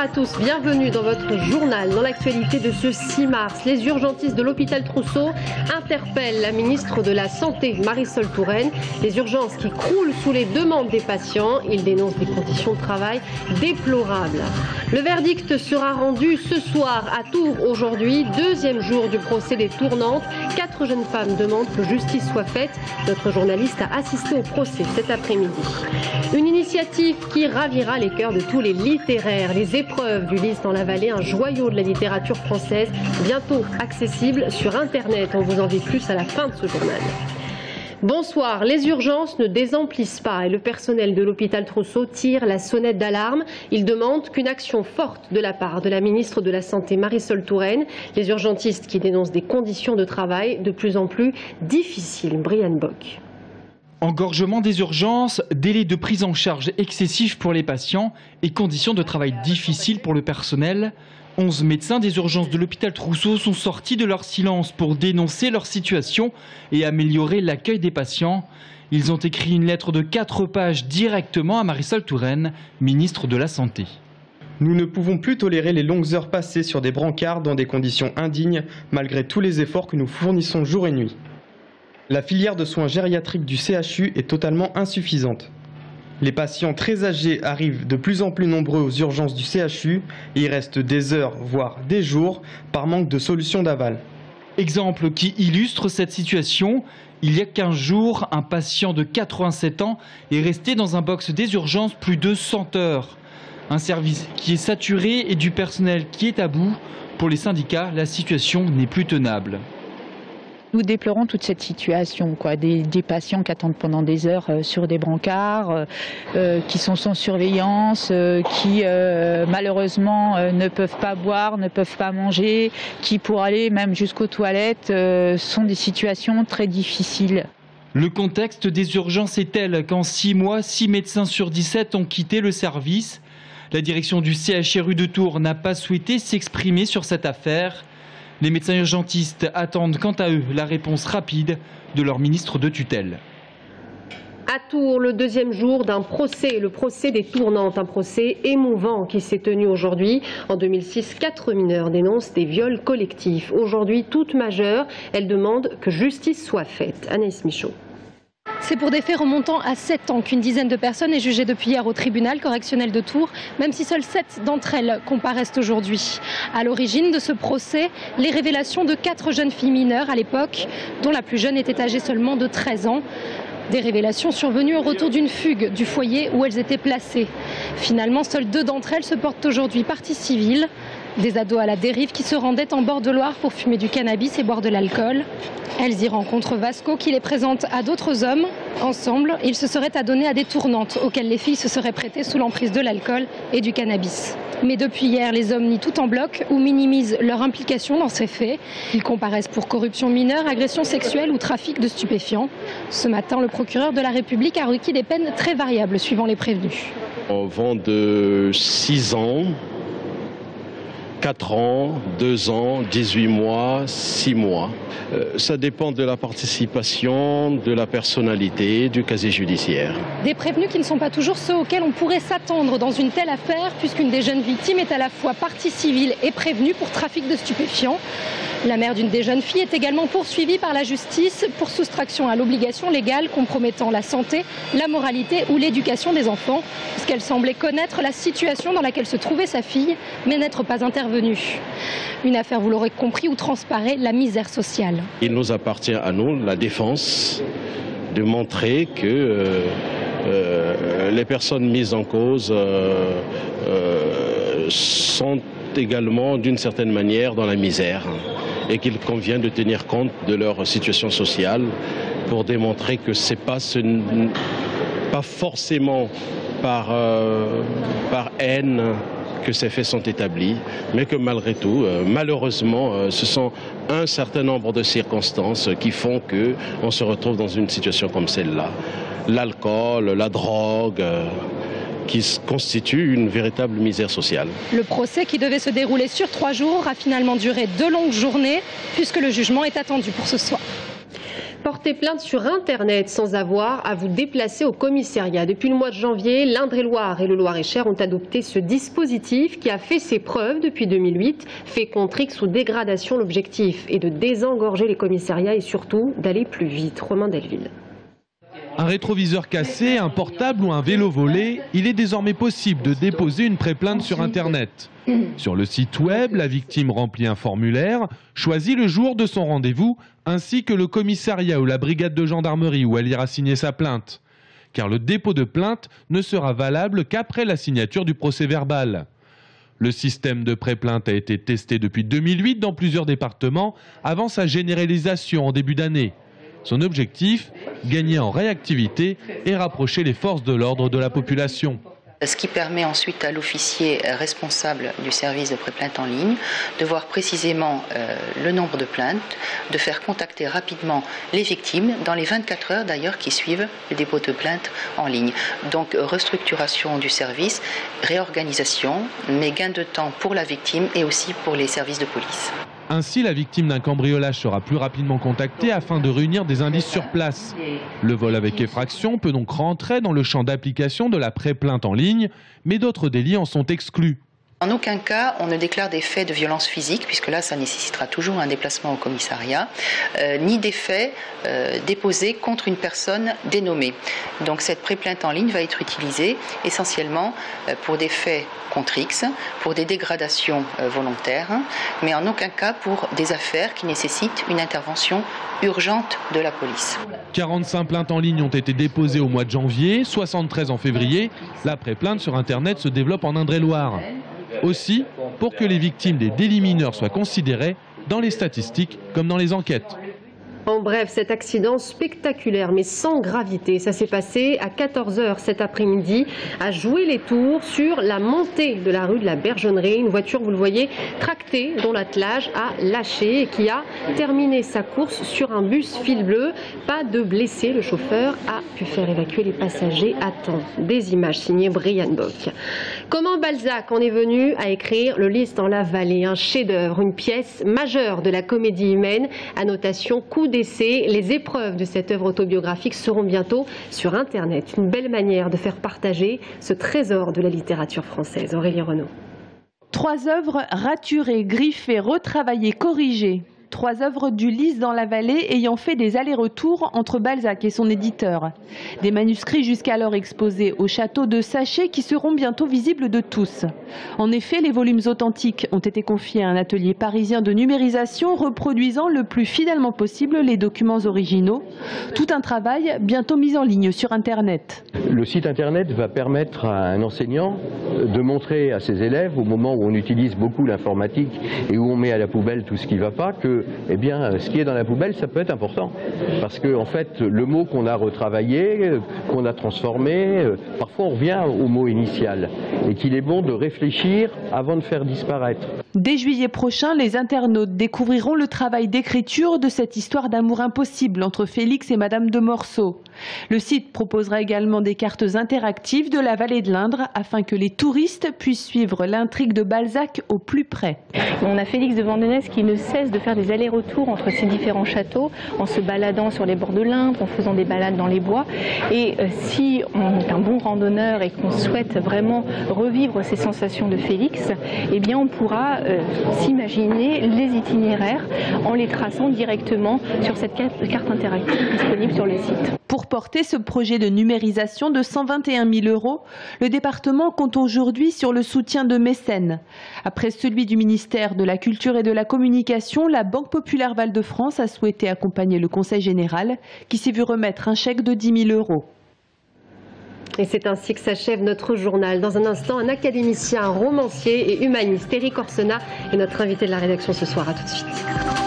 à tous, bienvenue dans votre journal. Dans l'actualité de ce 6 mars, les urgentistes de l'hôpital Trousseau interpellent la ministre de la Santé, Marisol Touraine. Les urgences qui croulent sous les demandes des patients. Ils dénoncent des conditions de travail déplorables. Le verdict sera rendu ce soir à Tours aujourd'hui, deuxième jour du procès des tournantes. 4 jeunes femmes demandent que justice soit faite. Notre journaliste a assisté au procès cet après-midi. Une initiative qui ravira les cœurs de tous les littéraires. Les épreuves du Lys dans la Vallée, un joyau de la littérature française, bientôt accessible sur Internet. On vous en dit plus à la fin de ce journal. Bonsoir. Les urgences ne désemplissent pas et le personnel de l'hôpital Trousseau tire la sonnette d'alarme. Il demande qu'une action forte de la part de la ministre de la Santé, Marisol Touraine. Les urgentistes qui dénoncent des conditions de travail de plus en plus difficiles. Brian Bock. Engorgement des urgences, délai de prise en charge excessif pour les patients et conditions de travail difficiles pour le personnel. 11 médecins des urgences de l'hôpital Trousseau sont sortis de leur silence pour dénoncer leur situation et améliorer l'accueil des patients. Ils ont écrit une lettre de 4 pages directement à Marisol Touraine, ministre de la Santé. Nous ne pouvons plus tolérer les longues heures passées sur des brancards dans des conditions indignes, malgré tous les efforts que nous fournissons jour et nuit. La filière de soins gériatriques du CHU est totalement insuffisante. Les patients très âgés arrivent de plus en plus nombreux aux urgences du CHU et y restent des heures, voire des jours, par manque de solutions d'aval. Exemple qui illustre cette situation, il y a 15 jours, un patient de 87 ans est resté dans un box des urgences plus de 100 heures. Un service qui est saturé et du personnel qui est à bout. Pour les syndicats, la situation n'est plus tenable. Nous déplorons toute cette situation, des patients qui attendent pendant des heures sur des brancards, qui sont sans surveillance, qui malheureusement ne peuvent pas boire, ne peuvent pas manger, qui pour aller même jusqu'aux toilettes sont des situations très difficiles. Le contexte des urgences est tel qu'en 6 mois, 6 médecins sur 17 ont quitté le service. La direction du CHRU de Tours n'a pas souhaité s'exprimer sur cette affaire. Les médecins urgentistes attendent quant à eux la réponse rapide de leur ministre de tutelle. À Tours, le deuxième jour d'un procès, le procès des tournantes, un procès émouvant qui s'est tenu aujourd'hui. En 2006, 4 mineurs dénoncent des viols collectifs. Aujourd'hui, toutes majeures, elles demandent que justice soit faite. Anaïs Michaud. C'est pour des faits remontant à 7 ans qu'une dizaine de personnes est jugée depuis hier au tribunal correctionnel de Tours, même si seules 7 d'entre elles comparaissent aujourd'hui. À l'origine de ce procès, les révélations de 4 jeunes filles mineures à l'époque, dont la plus jeune était âgée seulement de 13 ans. Des révélations survenues au retour d'une fugue du foyer où elles étaient placées. Finalement, seules 2 d'entre elles se portent aujourd'hui partie civile. Des ados à la dérive qui se rendaient en bord de Loire pour fumer du cannabis et boire de l'alcool. Elles y rencontrent Vasco qui les présente à d'autres hommes. Ensemble, ils se seraient adonnés à des tournantes auxquelles les filles se seraient prêtées sous l'emprise de l'alcool et du cannabis. Mais depuis hier, les hommes nient tout en bloc ou minimisent leur implication dans ces faits. Ils comparaissent pour corruption mineure, agression sexuelle ou trafic de stupéfiants. Ce matin, le procureur de la République a requis des peines très variables suivant les prévenus. On vend de 6 ans, 4 ans, 2 ans, 18 mois, 6 mois. Ça dépend de la participation, de la personnalité, du casier judiciaire. Des prévenus qui ne sont pas toujours ceux auxquels on pourrait s'attendre dans une telle affaire, puisqu'une des jeunes victimes est à la fois partie civile et prévenue pour trafic de stupéfiants. La mère d'une des jeunes filles est également poursuivie par la justice pour soustraction à l'obligation légale compromettant la santé, la moralité ou l'éducation des enfants, puisqu'elle semblait connaître la situation dans laquelle se trouvait sa fille, mais n'être pas intervenue. Une affaire, vous l'aurez compris, où transparaît la misère sociale. Il nous appartient à nous, la défense, de montrer que les personnes mises en cause sont également d'une certaine manière dans la misère et qu'il convient de tenir compte de leur situation sociale pour démontrer que c'est pas forcément par haine que ces faits sont établis, mais que malgré tout, malheureusement, ce sont un certain nombre de circonstances qui font qu'on se retrouve dans une situation comme celle-là. L'alcool, la drogue, qui constitue une véritable misère sociale. Le procès qui devait se dérouler sur 3 jours a finalement duré 2 longues journées, puisque le jugement est attendu pour ce soir. Porter plainte sur Internet sans avoir à vous déplacer au commissariat. Depuis le mois de janvier, l'Indre-et-Loire et le Loir-et-Cher ont adopté ce dispositif qui a fait ses preuves depuis 2008. Fait contre X ou dégradation, l'objectif est de désengorger les commissariats et surtout d'aller plus vite. Romain Delville. Un rétroviseur cassé, un portable ou un vélo volé, il est désormais possible de déposer une pré-plainte sur Internet. Sur le site web, la victime remplit un formulaire, choisit le jour de son rendez-vous, ainsi que le commissariat ou la brigade de gendarmerie où elle ira signer sa plainte. Car le dépôt de plainte ne sera valable qu'après la signature du procès-verbal. Le système de pré-plainte a été testé depuis 2008 dans plusieurs départements, avant sa généralisation en début d'année. Son objectif, gagner en réactivité et rapprocher les forces de l'ordre de la population. Ce qui permet ensuite à l'officier responsable du service de pré-plainte en ligne de voir précisément le nombre de plaintes, de faire contacter rapidement les victimes dans les 24 heures d'ailleurs qui suivent le dépôt de plainte en ligne. Donc restructuration du service, réorganisation, mais gain de temps pour la victime et aussi pour les services de police. Ainsi, la victime d'un cambriolage sera plus rapidement contactée afin de réunir des indices sur place. Le vol avec effraction peut donc rentrer dans le champ d'application de la pré-plainte en ligne, mais d'autres délits en sont exclus. En aucun cas, on ne déclare des faits de violence physique, puisque là, ça nécessitera toujours un déplacement au commissariat, ni des faits déposés contre une personne dénommée. Donc cette pré-plainte en ligne va être utilisée essentiellement pour des faits contre X, pour des dégradations volontaires, mais en aucun cas pour des affaires qui nécessitent une intervention urgente de la police. 45 plaintes en ligne ont été déposées au mois de janvier, 73 en février. La pré-plainte sur Internet se développe en Indre-et-Loire. Aussi, pour que les victimes des délits mineurs soient considérées dans les statistiques comme dans les enquêtes. En bref, cet accident spectaculaire mais sans gravité, ça s'est passé à 14 h cet après-midi à Joué-les-Tours sur la montée de la rue de la Bergennerie. Une voiture, vous le voyez, tractée dont l'attelage a lâché et qui a terminé sa course sur un bus fil bleu. Pas de blessés, le chauffeur a pu faire évacuer les passagers à temps. Des images signées Brian Bock. Comment Balzac en est venu à écrire Le Lys dans la vallée, un chef-d'œuvre, une pièce majeure de la comédie humaine, annotation coup d'essai. Les épreuves de cette œuvre autobiographique seront bientôt sur Internet. Une belle manière de faire partager ce trésor de la littérature française. Aurélie Renaud. 3 œuvres raturées, griffées, retravaillées, corrigées. 3 œuvres du Lys dans la vallée ayant fait des allers-retours entre Balzac et son éditeur. Des manuscrits jusqu'alors exposés au château de Sachet qui seront bientôt visibles de tous. En effet, les volumes authentiques ont été confiés à un atelier parisien de numérisation reproduisant le plus fidèlement possible les documents originaux. Tout un travail bientôt mis en ligne sur Internet. Le site Internet va permettre à un enseignant de montrer à ses élèves, au moment où on utilise beaucoup l'informatique et où on met à la poubelle tout ce qui ne va pas, que eh bien, ce qui est dans la poubelle, ça peut être important. Parce que, en fait, le mot qu'on a retravaillé, qu'on a transformé, parfois on revient au mot initial. Et qu'il est bon de réfléchir avant de faire disparaître. Dès juillet prochain, les internautes découvriront le travail d'écriture de cette histoire d'amour impossible entre Félix et Madame de Morceau. Le site proposera également des cartes interactives de la vallée de l'Indre afin que les touristes puissent suivre l'intrigue de Balzac au plus près. On a Félix de Vandenesse qui ne cesse de faire des allers-retours entre ces différents châteaux en se baladant sur les bords de l'Indre, en faisant des balades dans les bois. Et si on est un bon randonneur et qu'on souhaite vraiment revivre ces sensations de Félix, eh bien on pourra s'imaginer les itinéraires en les traçant directement sur cette carte interactive disponible sur le site. Pour porter ce projet de numérisation de 121 000 €, le département compte aujourd'hui sur le soutien de mécènes. Après celui du ministère de la Culture et de la Communication, la Banque Populaire Val-de-France a souhaité accompagner le Conseil général qui s'est vu remettre un chèque de 10 000 €. Et c'est ainsi que s'achève notre journal. Dans un instant, un académicien, un romancier et humaniste, Éric Orsena, est notre invité de la rédaction ce soir. À tout de suite.